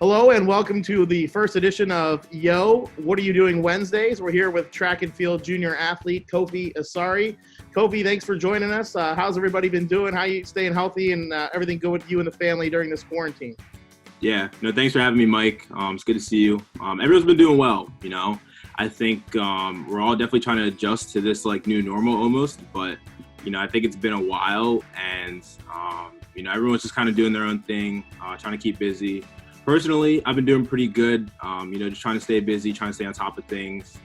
Hello and welcome to the first edition of Yo, What Are You Doing Wednesdays? We're here with track and field junior athlete Kofi Asare. Kofi, thanks for joining us. How's everybody been doing? How are you staying healthy and everything good with you and the family during this quarantine? Yeah, no, thanks for having me, Mike. It's good to see you. Everyone's been doing well, I think we're all definitely trying to adjust to this new normal almost, but I think it's been a while and everyone's just kind of doing their own thing, trying to keep busy. Personally, I've been doing pretty good, just trying to stay busy, trying to stay on top of things.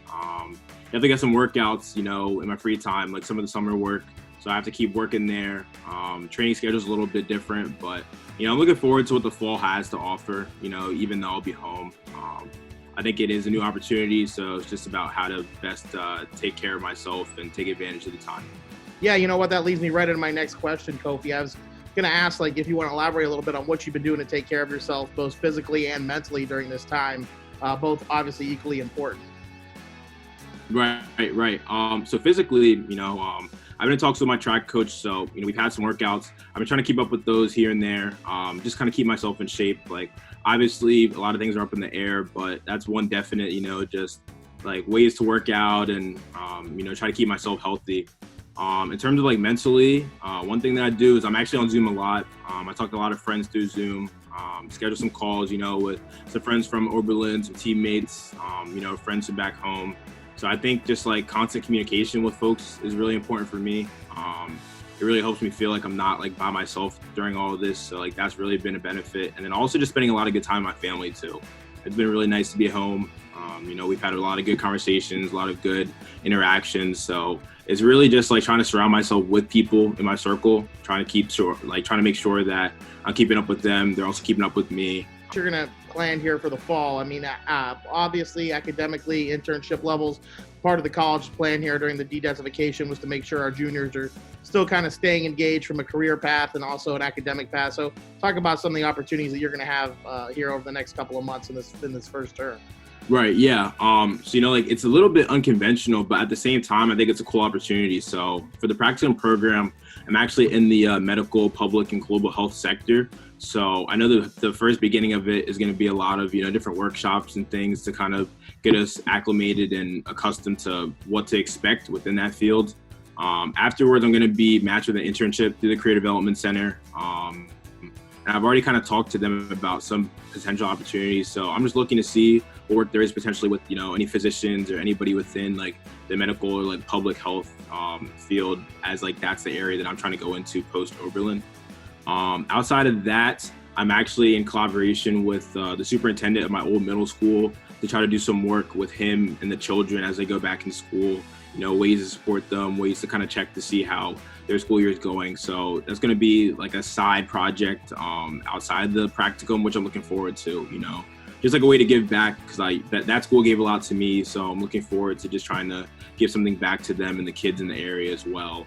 Definitely got some workouts, in my free time, like some of the summer work. So I have to keep working there. Training schedule's a little bit different, but, I'm looking forward to what the fall has to offer, even though I'll be home. I think it is a new opportunity, so it's just about how to best take care of myself and take advantage of the time. Yeah, you know what? That leads me right into my next question, Kofi. I was going to ask, if you want to elaborate a little bit on what you've been doing to take care of yourself, both physically and mentally during this time, both obviously equally important. Right. So physically, I've been in talks with my track coach, so, we've had some workouts. I've been trying to keep up with those here and there, just kind of keep myself in shape. Obviously, a lot of things are up in the air, but that's one definite, just ways to work out and, try to keep myself healthy. In terms of mentally, one thing that I do is I'm actually on Zoom a lot. I talk to a lot of friends through Zoom, schedule some calls, with some friends from Oberlin, some teammates, friends from back home. So I think just constant communication with folks is really important for me. It really helps me feel like I'm not by myself during all of this. So that's really been a benefit. And then also just spending a lot of good time with my family too. It's been really nice to be at home. We've had a lot of good conversations, a lot of good interactions. So it's really just trying to surround myself with people in my circle, trying to make sure that I'm keeping up with them. They're also keeping up with me. You're going to plan here for the fall. Obviously, academically, internship levels, part of the college plan here during the de-densification was to make sure our juniors are still kind of staying engaged from a career path and also an academic path. So talk about some of the opportunities that you're going to have here over the next couple of months in this first term. Right. Yeah. So, it's a little bit unconventional, but at the same time, I think it's a cool opportunity. So for the practicum program, I'm actually in the medical, public, and global health sector. So I know the first beginning of it is going to be a lot of, different workshops and things to kind of get us acclimated and accustomed to what to expect within that field. Afterwards, I'm going to be matched with an internship through the Career Development Center. And I've already kind of talked to them about some potential opportunities. So I'm just looking to see what work there is potentially with, any physicians or anybody within the medical or public health field, as that's the area that I'm trying to go into post Oberlin. Outside of that, I'm actually in collaboration with the superintendent of my old middle school to try to do some work with him and the children as they go back in school, ways to support them, ways to kind of check to see how their school year is going. So that's going to be a side project outside the practicum, which I'm looking forward to, just a way to give back, because that school gave a lot to me. So I'm looking forward to just trying to give something back to them and the kids in the area as well.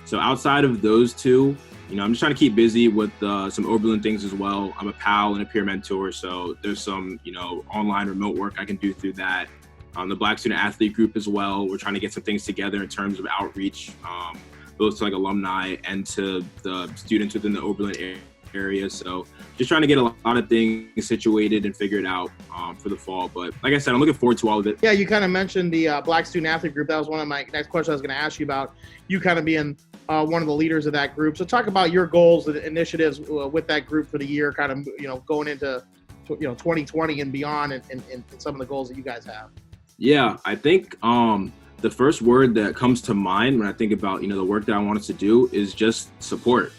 So outside of those two, I'm just trying to keep busy with some Oberlin things as well. I'm a PAL and a peer mentor, so there's some, online remote work I can do through that. The Black Student Athlete Group as well, we're trying to get some things together in terms of outreach, both to alumni and to the students within the Oberlin area. So just trying to get a lot of things situated and figured out for the fall. But like I said, I'm looking forward to all of it. Yeah, you kind of mentioned the Black Student Athlete Group. That was one of my next questions I was going to ask you about, you kind of being one of the leaders of that group. So talk about your goals and initiatives with that group for the year, kind of, going into, 2020 and beyond and some of the goals that you guys have. Yeah, I think the first word that comes to mind when I think about, the work that I want us to do is just support,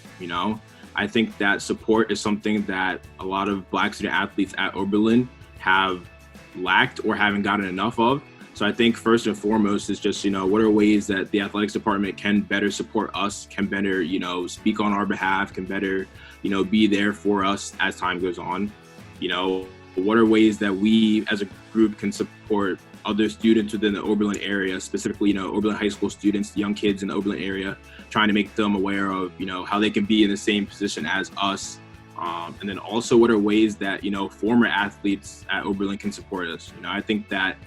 I think that support is something that a lot of Black student athletes at Oberlin have lacked or haven't gotten enough of. So I think first and foremost is just, what are ways that the athletics department can better support us, can better, speak on our behalf, can better, be there for us as time goes on. What are ways that we as a group can support other students within the Oberlin area, specifically, Oberlin high school students, young kids in the Oberlin area, trying to make them aware of, how they can be in the same position as us. And then also what are ways that, former athletes at Oberlin can support us. I think that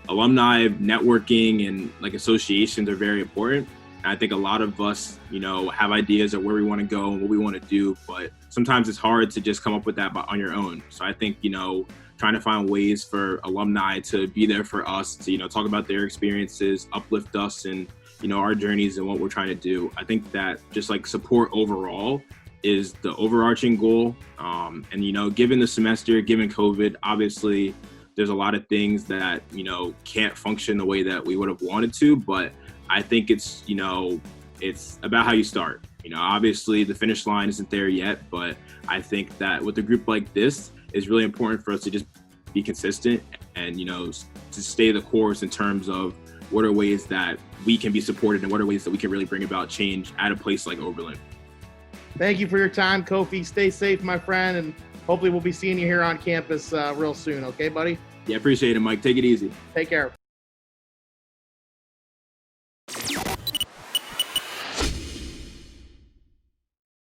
alumni networking and associations are very important. And I think a lot of us, have ideas of where we want to go and what we want to do, but sometimes it's hard to just come up with that on your own. So I think, trying to find ways for alumni to be there for us to, talk about their experiences, uplift us and, our journeys and what we're trying to do. I think that just like support overall is the overarching goal. And, given the semester, given COVID, obviously there's a lot of things that, can't function the way that we would have wanted to, but I think it's, it's about how you start. Obviously the finish line isn't there yet, but I think that with a group like this, it's really important for us to just be consistent and, to stay the course in terms of what are ways that we can be supported and what are ways that we can really bring about change at a place like Oberlin. Thank you for your time, Kofi. Stay safe, my friend, and hopefully we'll be seeing you here on campus real soon. Okay, buddy? Yeah, appreciate it, Mike. Take it easy. Take care.